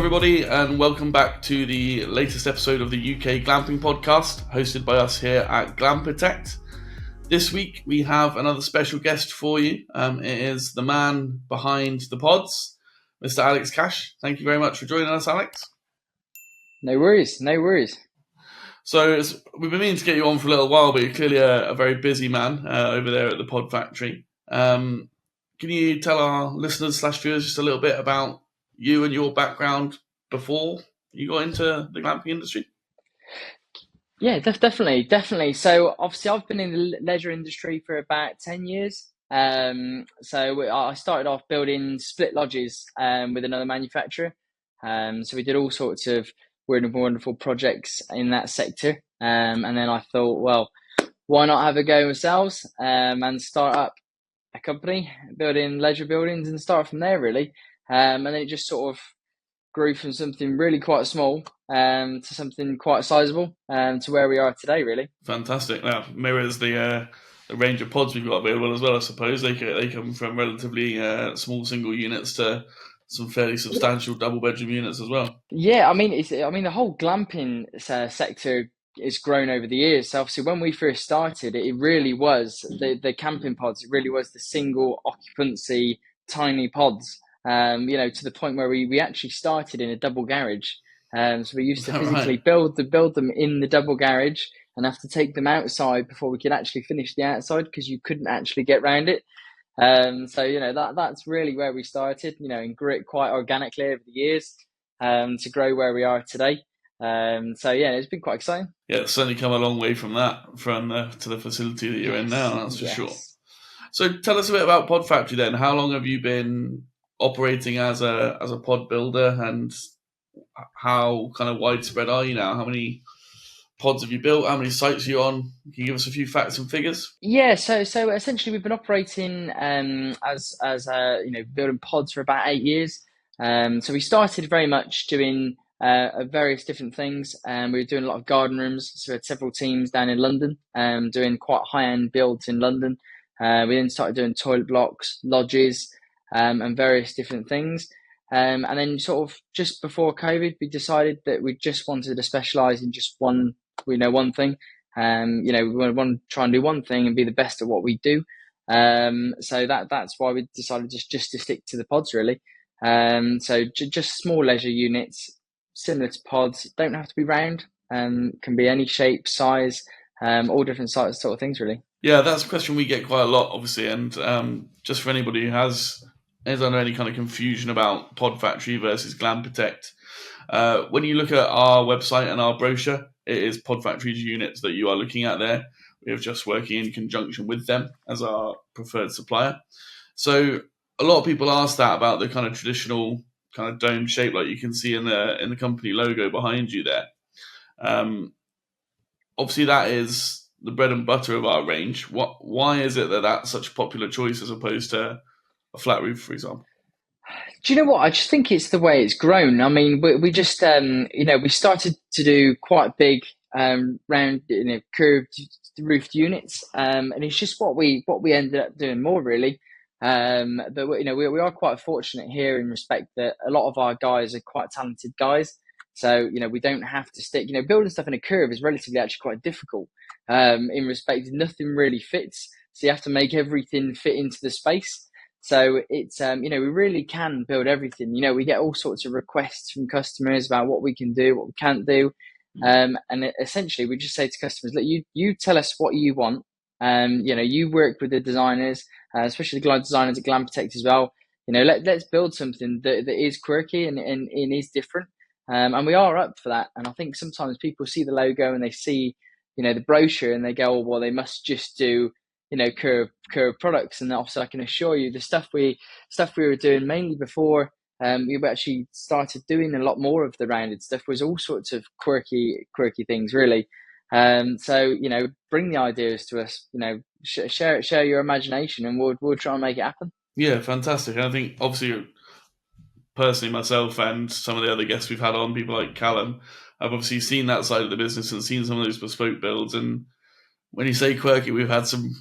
everybody, and welcome back to the latest episode of the UK Glamping podcast, hosted by us here at Glampitect. This week, we have another special guest for you. It is the man behind the pods, Mr. Alex Cash. Thank you very much for joining us, Alex. No worries. So we've been meaning to get you on for a little while, but you're clearly a very busy man over there at the Pod Factory. Can you tell our listeners / viewers just a little bit about you and your background before you got into the glamping industry? Yeah, definitely. So obviously I've been in the leisure industry for about 10 years. I started off building split lodges with another manufacturer. So we did all sorts of weird and wonderful projects in that sector. And then I thought, well, why not have a go ourselves and start up a company building leisure buildings and start from there, really. And then it just sort of grew from something really quite small to something quite sizable to where we are today, really. Fantastic. Now, mirrors the range of pods we've got available as well, I suppose. They come from relatively small single units to some fairly substantial double bedroom units as well. Yeah, I mean, the whole glamping sector has grown over the years. So obviously, when we first started, it really was the camping pods. It really was the single occupancy tiny pods. To the point where we actually started in a double garage. So we used to physically build them in the double garage and have to take them outside before we could actually finish the outside because you couldn't actually get around it. That's really where we started, and grew quite organically over the years to grow where we are today. It's been quite exciting. Yeah, it's certainly come a long way from that, to the facility that you're in now, that's for sure. So tell us a bit about Pod Factory then. How long have you been operating as a pod builder, and how kind of widespread are you now? How many pods have you built? How many sites are you on? Can you give us a few facts and figures? Yeah, so essentially we've been operating as building pods for about 8 years. So we started very much doing various different things. We were doing a lot of garden rooms. So we had several teams down in London doing quite high-end builds in London. We then started doing toilet blocks, lodges, and various different things. And then sort of just before COVID, we decided that we just wanted to specialise in just one thing. We want to try and do one thing and be the best at what we do. So that's why we decided just to stick to the pods, really. Just small leisure units, similar to pods, don't have to be round, can be any shape, size, all different size sort of things, really. Yeah, that's a question we get quite a lot, obviously, and just for anybody who is under any kind of confusion about Pod Factory versus Glampitect, when you look at our website and our brochure, it is Pod Factory's units that you are looking at there. We are just working in conjunction with them as our preferred supplier. So a lot of people ask that about the kind of traditional kind of dome shape, like you can see in the company logo behind you there. Obviously, that is the bread and butter of our range. Why is it that that's such a popular choice as opposed to a flat roof, for example? Do you know what? I just think it's the way it's grown. I mean, we just, we started to do quite big, round, curved roofed units, and it's just what we ended up doing more, really. But we are quite fortunate here in respect that a lot of our guys are quite talented guys. So we don't have to stick. Building stuff in a curve is relatively actually quite difficult. In respect, nothing really fits, so you have to make everything fit into the space. So it's, we really can build everything. We get all sorts of requests from customers about what we can do, what we can't do. And essentially we just say to customers, look, you tell us what you want. You work with the designers, especially the designers at Glampitect as well. Let's build something that is quirky and is different. And we are up for that. And I think sometimes people see the logo and they see, the brochure and they go, oh, well, they must just do, curve products. And obviously I can assure you the stuff we were doing mainly before we actually started doing a lot more of the rounded stuff was all sorts of quirky things, really. Bring the ideas to us, share your imagination and we'll try and make it happen. Yeah, fantastic. And I think obviously personally myself and some of the other guests we've had on, people like Callum, I've obviously seen that side of the business and seen some of those bespoke builds. And when you say quirky, we've had some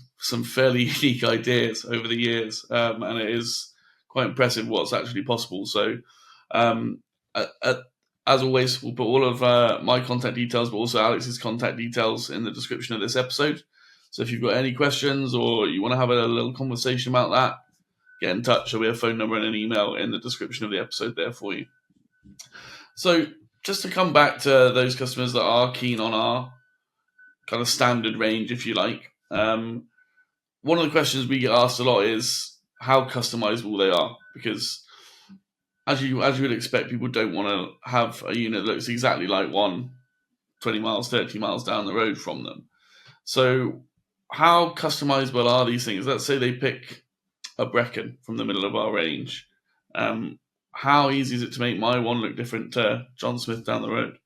fairly unique ideas over the years, and it is quite impressive what's actually possible. So as always, we'll put all of my contact details, but also Alex's contact details in the description of this episode. So if you've got any questions or you want to have a little conversation about that, get in touch. There'll be a phone number and an email in the description of the episode there for you. So just to come back to those customers that are keen on our kind of standard range, if you like, one of the questions we get asked a lot is how customizable they are, because as you would expect, people don't want to have a unit that looks exactly like one 20 miles, 30 miles down the road from them. So how customizable are these things? Let's say they pick a Brecon from the middle of our range. How easy is it to make my one look different to John Smith down the road?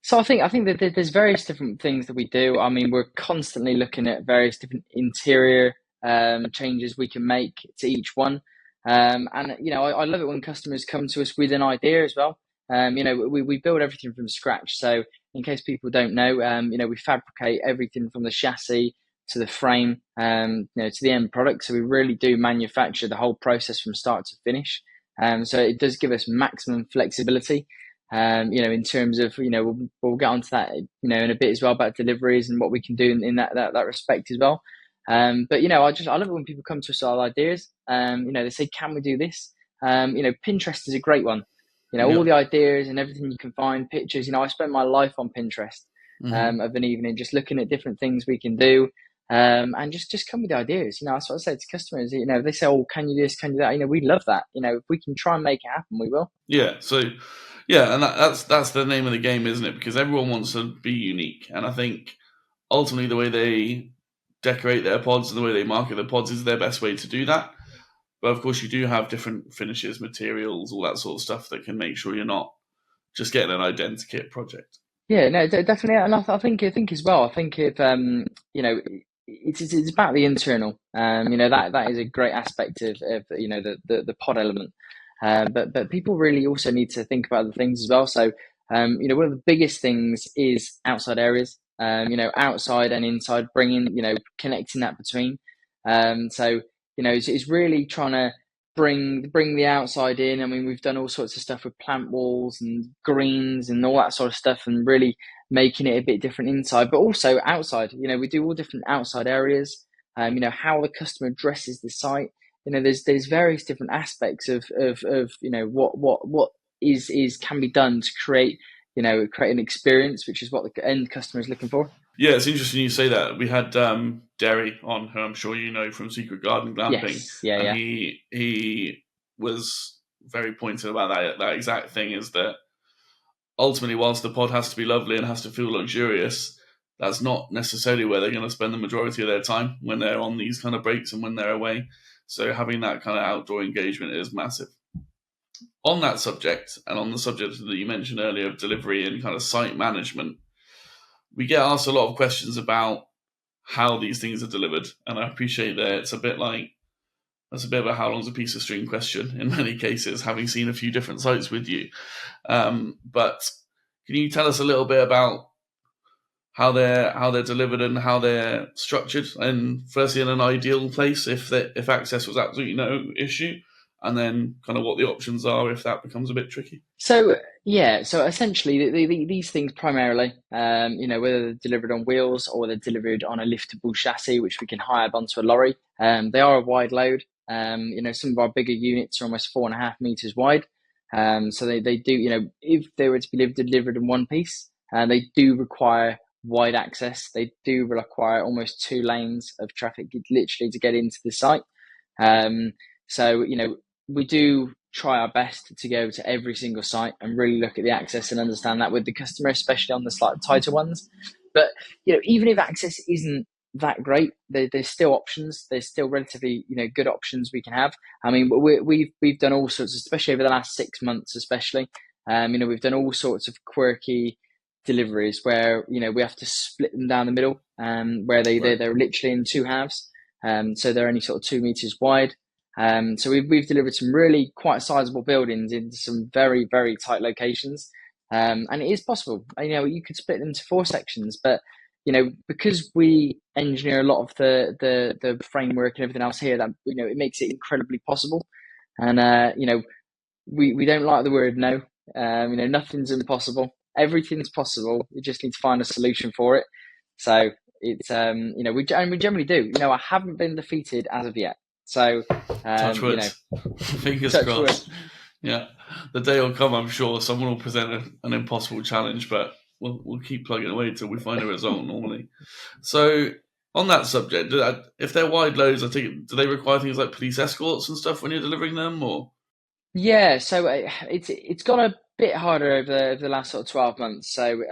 So I think that there's various different things that we do. I mean, we're constantly looking at various different interior changes we can make to each one. And I love it when customers come to us with an idea as well. We build everything from scratch. So in case people don't know, we fabricate everything from the chassis to the frame, to the end product. So we really do manufacture the whole process from start to finish. So it does give us maximum flexibility. In terms of, we'll get onto that, in a bit as well about deliveries and what we can do in that respect as well. But I love it when people come to us with ideas. They say, "Can we do this?" Pinterest is a great one. All Yeah. the ideas and everything you can find, pictures. I spend my life on Pinterest of an evening just looking at different things we can do. And just come with the ideas. That's what I say to customers. If they say, "Oh, can you this? Can you that?" We love that. If we can try and make it happen, we will. Yeah. So, yeah, and that's the name of the game, isn't it? Because everyone wants to be unique, and I think ultimately the way they decorate their pods and the way they market their pods is their best way to do that. But of course, you do have different finishes, materials, all that sort of stuff that can make sure you're not just getting an identikit project. Yeah, no, definitely, and I think as well. I think if it's about the internal. That is a great aspect of the pod element. But people really also need to think about the things as well. So one of the biggest things is outside areas. Outside and inside, bringing connecting that between. It's really trying to bring the outside in. I mean, we've done all sorts of stuff with plant walls and greens and all that sort of stuff, and really making it a bit different inside, but also outside. We do all different outside areas. How the customer addresses the site. There's various different aspects of what is can be done to create an experience, which is what the end customer is looking for. Yeah, it's interesting you say that. We had Derry on, who I'm sure you know from Secret Garden Glamping, Yes, yeah, and yeah. he was very pointed about that exact thing. Is that ultimately, whilst the pod has to be lovely and has to feel luxurious, that's not necessarily where they're going to spend the majority of their time when they're on these kind of breaks and when they're away. So having that kind of outdoor engagement is massive. On that subject, and on the subject that you mentioned earlier of delivery and kind of site management, we get asked a lot of questions about how these things are delivered, and I appreciate that it's a bit like that's a bit of a how long's a piece of string question in many cases, having seen a few different sites with you. But can you tell us a little bit about how they're delivered and how they're structured? And firstly, in an ideal place, if access was absolutely no issue, and then kind of what the options are if that becomes a bit tricky. So yeah, so essentially these things primarily, whether they're delivered on wheels or they're delivered on a liftable chassis, which we can hire up onto a lorry. They are a wide load. Some of our bigger units are almost 4.5 meters wide. So they do, if they were to be delivered in one piece, they do require wide access. They do require almost 2 lanes of traffic literally to get into the site. So we do try our best to go to every single site and really look at the access and understand that with the customer, especially on the slightly tighter ones. But even if access isn't that great, there's still options. There's still relatively good options we can have. I mean, we've done all sorts, especially over the last 6 months, especially. We've done all sorts of quirky deliveries where we have to split them down the middle, where they're literally in two halves. So they're only sort of 2 meters wide. So we've delivered some really quite sizable buildings into some very, very tight locations. And it is possible. You could split them into 4 sections, but because we engineer a lot of the framework and everything else here, that it makes it incredibly possible. And we don't like the word no. Nothing's impossible. Everything's possible. We just need to find a solution for it. So it's we generally do. I haven't been defeated as of yet. So Touch wood. Fingers touch wood. crossed. Yeah, the day will come. I'm sure someone will present an impossible challenge, but we'll keep plugging away until we find a result. Normally, so on that subject, if they're wide loads, I think do they require things like police escorts and stuff when you're delivering them, or? Yeah, so it's got a bit harder over the last sort of 12 months. So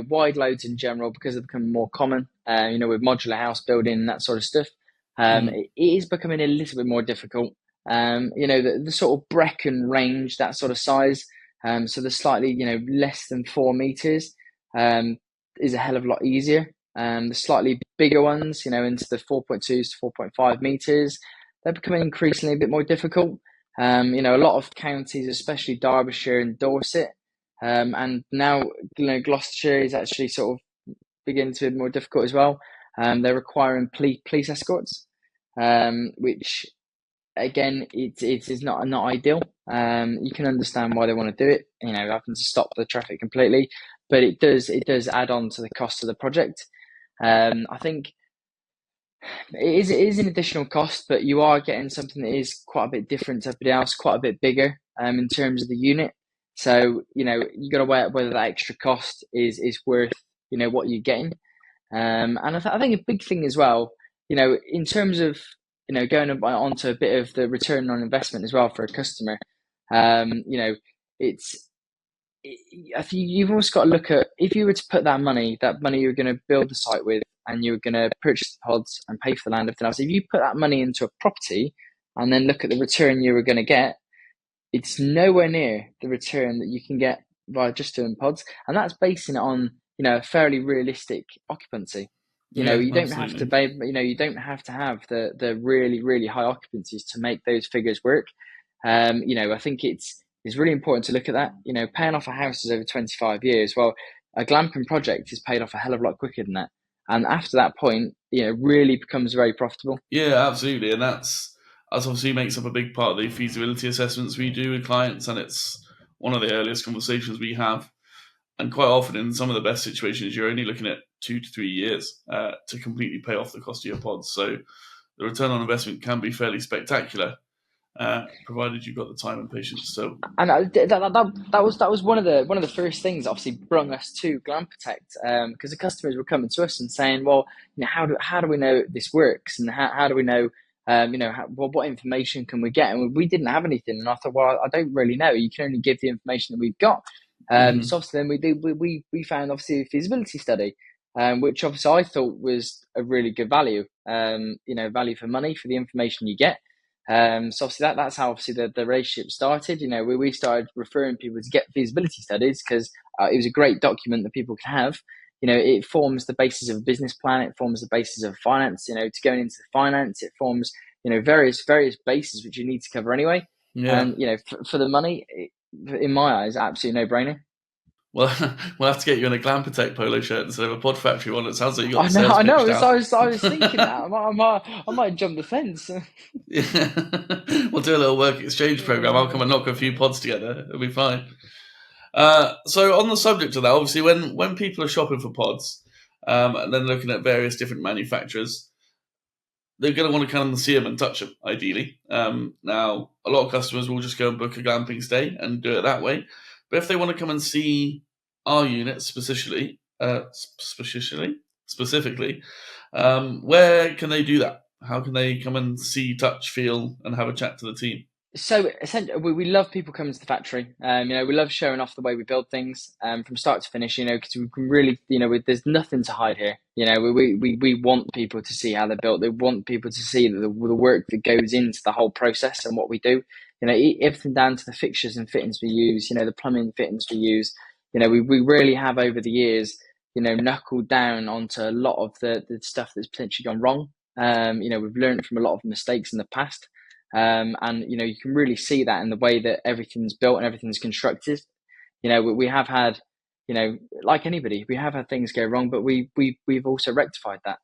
wide loads in general, because they're becoming more common. With modular house building and that sort of stuff, it is becoming a little bit more difficult. The sort of Brecon range, that sort of size. So the slightly less than 4 meters, is a hell of a lot easier. The slightly bigger ones, into the 4.2s to 4.5 meters, they're becoming increasingly a bit more difficult. A lot of counties, especially Derbyshire and Dorset, and now Gloucestershire is actually sort of beginning to be more difficult as well. They're requiring police escorts, which again it is not ideal. You can understand why they want to do it, having to stop the traffic completely, but it does add on to the cost of the project. I think it is an additional cost, but you are getting something that is quite a bit different to everybody else, quite a bit bigger in terms of the unit. So you got to weigh up whether that extra cost is worth what you're getting. And I think a big thing as well, in terms of going on to a bit of the return on investment as well for a customer. It's I think you've almost got to look at, if you were to put that money you're going to build the site with, and you're going to purchase the pods and pay for the land, everything else. If you put that money into a property and then look at the return you were going to get, it's nowhere near the return that you can get by just doing pods, and that's basing it on a fairly realistic occupancy. Yeah, You don't have to absolutely. pay, you don't have to have the really really high occupancies to make those figures work. I think it's really important to look at that. Paying off a house is over 25 years. Well, a glamping project is paid off a hell of a lot quicker than that. And after that point, really becomes very profitable. Yeah, absolutely, and that's obviously makes up a big part of the feasibility assessments we do with clients, and it's one of the earliest conversations we have. And quite often, in some of the best situations, you're only looking at 2 to 3 years to completely pay off the cost of your pods. So the return on investment can be fairly spectacular, provided you've got the time and patience. So And that was one of the first things that obviously brought us to Glampitect, because the customers were coming to us and saying, well, how do we know this works, and how do we know, what information can we get? And we didn't have anything, and I thought, well, I don't really know. You can only give the information that we've got. So mhm. obviously then we found obviously a feasibility study, which obviously I thought was a really good value, value for money for the information you get. So obviously that's how obviously the relationship started. We started referring people to get feasibility studies because it was a great document that people can have. It forms the basis of a business plan. It forms the basis of finance. To going into the finance, it forms various bases which you need to cover anyway. Yeah. And for the money, in my eyes, absolutely no brainer. Well, we'll have to get you in a Glampitect polo shirt instead of a Pod Factory one. It sounds like you got I the know, sales I pitch know. down. I was thinking that I might jump the fence. Yeah. We'll do a little work exchange program. I'll come and knock a few pods together. It'll be fine. So on the subject of that, obviously, when people are shopping for pods, and then looking at various different manufacturers, they're going to want to come and see them and touch them, ideally. Now, a lot of customers will just go and book a glamping stay and do it that way. But if they want to come and see our unit specifically, where can they do that? How can they come and see, touch, feel, and have a chat to the team? So essentially, we love people coming to the factory. We love showing off the way we build things, from start to finish. Because we can really, there's nothing to hide here. We want people to see how they're built. They want people to see the work that goes into the whole process and what we do. Everything down to the fixtures and fittings we use. The plumbing fittings we use. We really have over the years, knuckled down onto a lot of the stuff that's potentially gone wrong. We've learned from a lot of mistakes in the past. And you can really see that in the way that everything's built and everything's constructed. We have had, like anybody, we have had things go wrong, but we've also rectified that.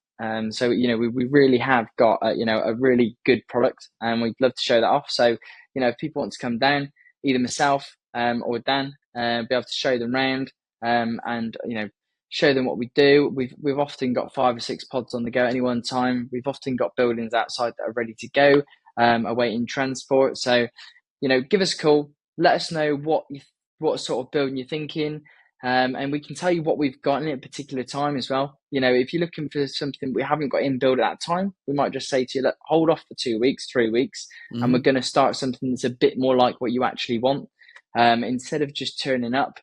So we really have got a really good product, and we'd love to show that off. So if people want to come down, either myself or Dan, be able to show them around, and show them what we do. We've often got 5 or 6 pods on the go at any one time. We've often got buildings outside that are ready to go, awaiting transport. So, give us a call. Let us know what sort of building you're thinking, and we can tell you what we've got in at a particular time as well. If you're looking for something we haven't got in build at that time, we might just say to you, look, hold off for 2 weeks, 3 weeks, and we're going to start something that's a bit more like what you actually want, instead of just turning up,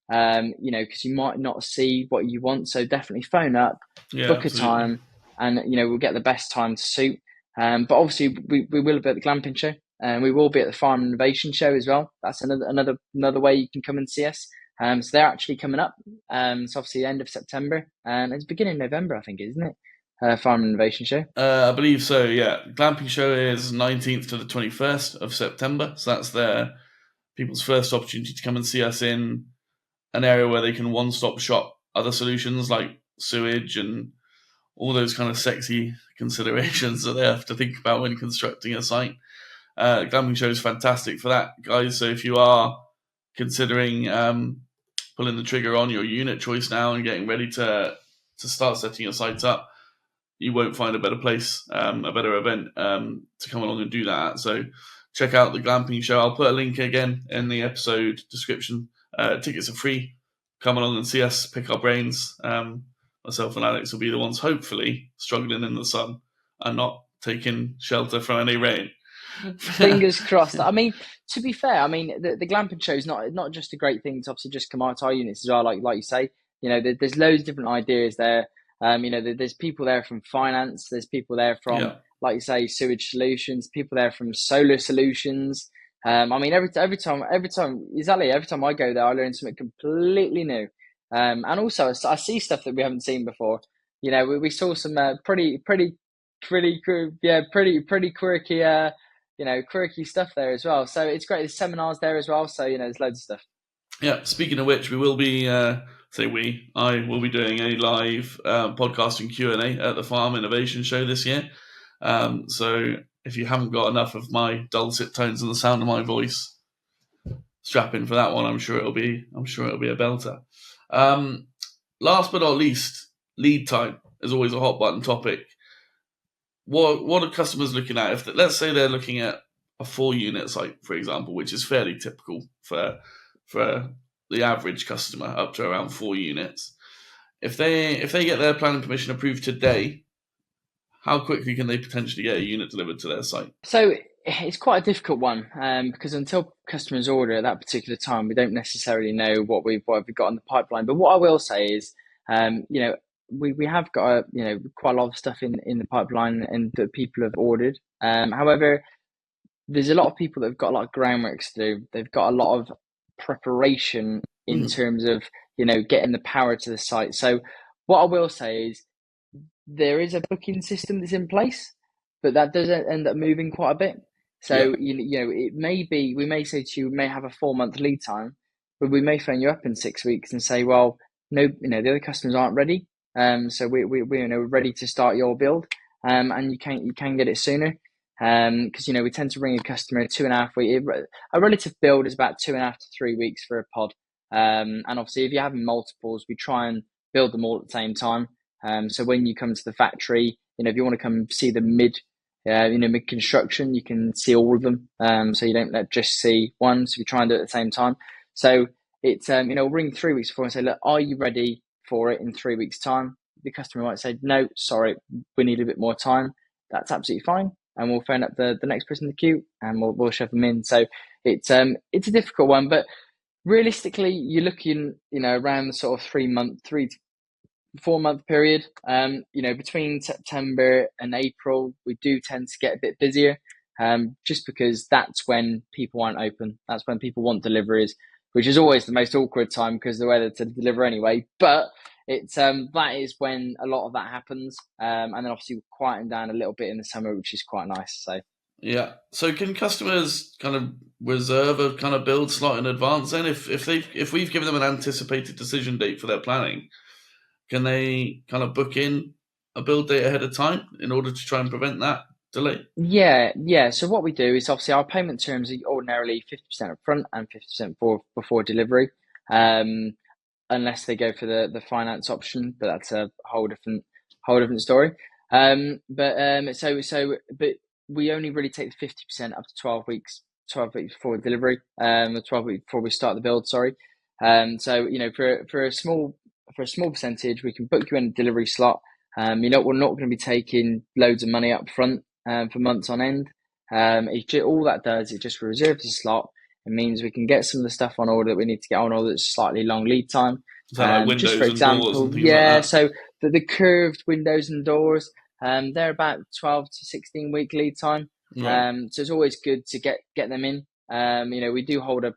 because you might not see what you want. So definitely phone up, book absolutely. a time, and we'll get the best time to suit. But obviously, we will be at the Glamping show, and we will be at the Farm Innovation show as well. That's another way you can come and see us. So they're actually coming up. So obviously, the end of September, and it's beginning of November, I think, isn't it? Farm Innovation show. I believe so. Yeah, Glamping show is 19th to the 21st of September. So that's people's first opportunity to come and see us in an area where they can one-stop shop other solutions like sewage and all those kind of sexy considerations that they have to think about when constructing a site. Glamping show is fantastic for that, guys. So if you are considering pulling the trigger on your unit choice now and getting ready to start setting your sites up, you won't find a better place, a better event to come along and do that. So check out the Glamping show. I'll put a link again in the episode description. Tickets are free. Come along and see us, pick our brains. Myself and Alex will be the ones hopefully struggling in the sun and not taking shelter from any rain. Fingers crossed. I mean, to be fair, the Glamping show is not just a great thing to obviously just come out to our units as well. Like you say, there's loads of different ideas there. There's people there from finance. There's people there from, like you say, sewage solutions. People there from solar solutions. Every time I go there, I learn something completely new. And also I see stuff that we haven't seen before. We saw some pretty quirky, quirky stuff there as well. So it's great. There's seminars there as well. So there's loads of stuff. Yeah. Speaking of which, we will be I will be doing a live podcast and Q&A at the Farm Innovation Show this year. So if you haven't got enough of my dulcet tones and the sound of my voice, strap in for that one. I'm sure it'll be a belter. Last but not least, lead time is always a hot button topic. What are customers looking at? Let's say they're looking at a 4-unit site, for example, which is fairly typical for the average customer, up to around 4 units. If they get their planning permission approved today, how quickly can they potentially get a unit delivered to their site? So it's quite a difficult one, because until customers order at that particular time, we don't necessarily know what we've got in the pipeline. But what I will say is, we have got quite a lot of stuff in the pipeline and that people have ordered. However, there's a lot of people that have got a lot of groundworks to do. They've got a lot of preparation in terms of getting the power to the site. So what I will say is there is a booking system that's in place, but that does end up moving quite a bit. So it may be, we may say to you, we may have a 4-month lead time, but we may phone you up in 6 weeks and say, well, no, the other customers aren't ready. So we're ready to start your build, and you can get it sooner. Because we tend to bring a customer 2.5 weeks. A relative build is about 2.5 to 3 weeks for a pod. And obviously, if you're having multiples, we try and build them all at the same time. So when you come to the factory, if you want to come see the mid construction, you can see all of them. So you don't just see one. So we try and do it at the same time. So it's we'll ring 3 weeks before and say, look, are you ready for it in 3 weeks' time? The customer might say, no, sorry, we need a bit more time. That's absolutely fine. And we'll phone up the next person in the queue and we'll shove them in. So it's a difficult one, but realistically, you're looking, around the sort of 3 to 4 month period. Between September and April, we do tend to get a bit busier, just because that's when people aren't open. That's when people want deliveries, which is always the most awkward time because the weather to deliver anyway. But it's that is when a lot of that happens, and then obviously quieten down a little bit in the summer, which is quite nice. So yeah. So can customers kind of reserve a kind of build slot in advance? Then, if we've given them an anticipated decision date for their planning, can they kind of book in a build date ahead of time in order to try and prevent that delay? Yeah. So what we do is obviously our payment terms are ordinarily 50% up front and 50% before delivery. Um, unless they go for the finance option, but that's a whole different story. But we only really take the 50% up to 12 weeks before delivery, or 12 weeks before we start the build. Sorry. So for a small percentage, we can book you in a delivery slot. We're not going to be taking loads of money up front for months on end. All that does, it just reserves a slot. It means we can get some of the stuff on order that we need to get on order that's slightly long lead time. Is that like Just for windows and doors example, and things like yeah, that? so the curved windows and doors, they're about 12 to 16 week lead time. Right. So it's always good to get them in. We do hold up,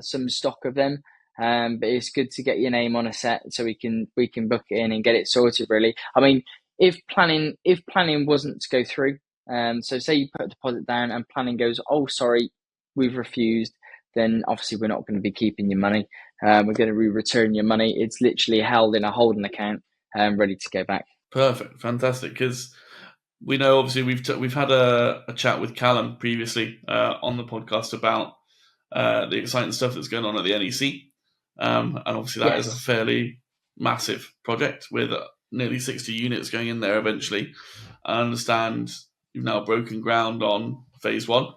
some stock of them, but it's good to get your name on a set so we can book it in and get it sorted. Really, I mean, if planning wasn't to go through, so say you put a deposit down and planning goes, oh sorry, we've refused, then obviously we're not going to be keeping your money. We're going to return your money. It's literally held in a holding account, ready to go back. Perfect. Fantastic. Because we know obviously we've had a chat with Callum previously on the podcast about the exciting stuff that's going on at the NEC, and obviously that is a Yes. fairly massive project with nearly 60 units going in there eventually. I understand you've now broken ground on phase one,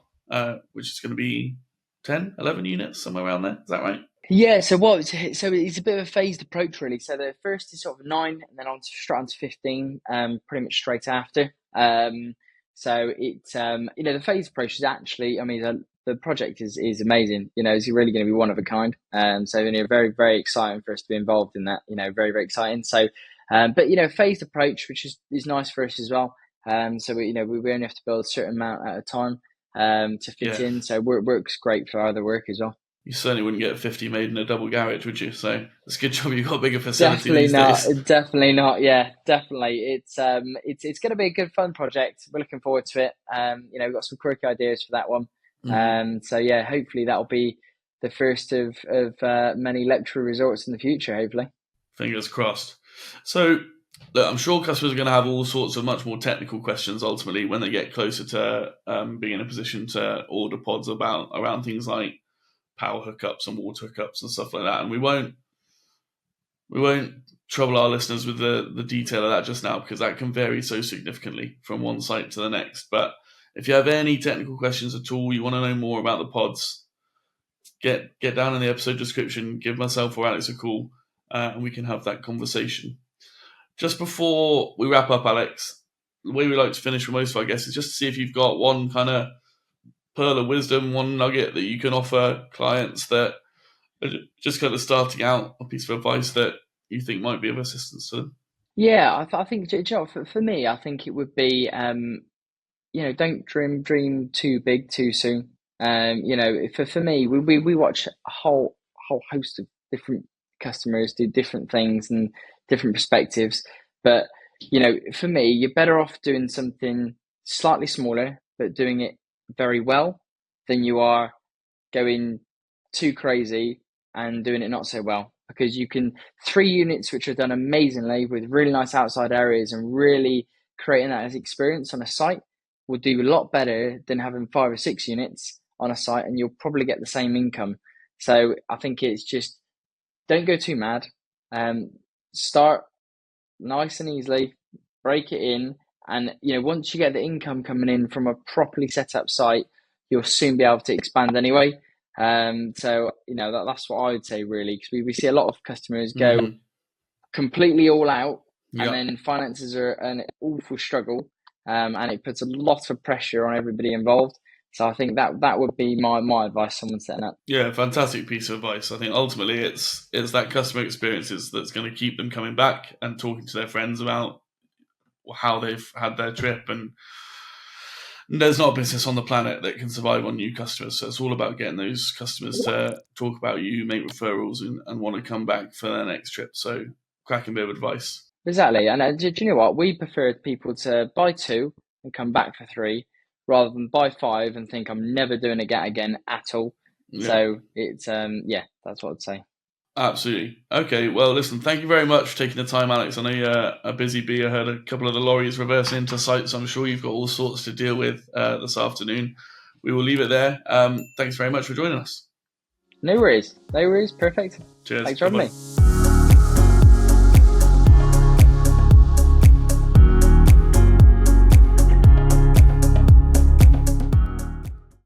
which is going to be 10, 11 units somewhere around there. Is that right? Yeah, so it's a bit of a phased approach really. So the first is sort of 9 and then straight on to 15, pretty much straight after. So the phased approach is actually, I mean, the project is amazing. It's really going to be one of a kind. So very, very exciting for us to be involved in that. Very, very exciting. So, but phased approach, which is nice for us as well. So we only have to build a certain amount at a time to fit Yeah. in. So works great for other work as well. You certainly wouldn't get 50 made in a double garage, would you? So it's a good job you've got a bigger facility Definitely these not. days. Definitely not. Yeah, definitely. It's going to be a good fun project. We're looking forward to it. We've got some quirky ideas for that one. Mm, So yeah, hopefully that'll be the first of many lecture resorts in the future. Hopefully. fingers crossed. So, look, I'm sure customers are going to have all sorts of much more technical questions ultimately when they get closer to being in a position to order pods around things like power hookups and water hookups and stuff like that. And we won't trouble our listeners with the detail of that just now because that can vary so significantly from one site to the next. But if you have any technical questions at all, you want to know more about the pods, get down in the episode description, give myself or Alex a call, and we can have that conversation. Just before we wrap up, Alex, the way we like to finish for most of our guests is just to see if you've got one kind of pearl of wisdom, one nugget that you can offer clients that are just kind of starting out, a piece of advice that you think might be of assistance to them. Yeah, I think for me, I think it would be don't dream too big too soon. For me, we watch a whole host of different customers do different things and different perspectives. But for me, you're better off doing something slightly smaller but doing it very well than you are going too crazy and doing it not so well. Because you can 3 units which are done amazingly with really nice outside areas and really creating that as experience on a site will do a lot better than having 5 or 6 units on a site and you'll probably get the same income. So I think it's just don't go too mad. Start nice and easily, break it in, and once you get the income coming in from a properly set up site, you'll soon be able to expand anyway. So that's what I would say really, because we see a lot of customers go Mm-hmm. completely all out, and Yeah. then finances are an awful struggle, and it puts a lot of pressure on everybody involved. So I think that would be my advice. Someone setting up. Yeah, fantastic piece of advice. I think ultimately it's that customer experiences that's going to keep them coming back and talking to their friends about how they've had their trip. And there's not a business on the planet that can survive on new customers. So it's all about getting those customers to talk about you, make referrals, and want to come back for their next trip. So cracking bit of advice. Exactly, and do you know what? We prefer people to buy 2 and come back for 3, rather than buy 5 and think I'm never doing it again at all. Yeah. So it's yeah, that's what I'd say. Absolutely. Okay, well, listen, thank you very much for taking the time, Alex. I know you're a busy bee. I heard a couple of the lorries reversing into sites. I'm sure you've got all sorts to deal with this afternoon. We will leave it there. Thanks very much for joining us. No worries. No worries. Perfect. Cheers. Thanks for having Bye-bye. me.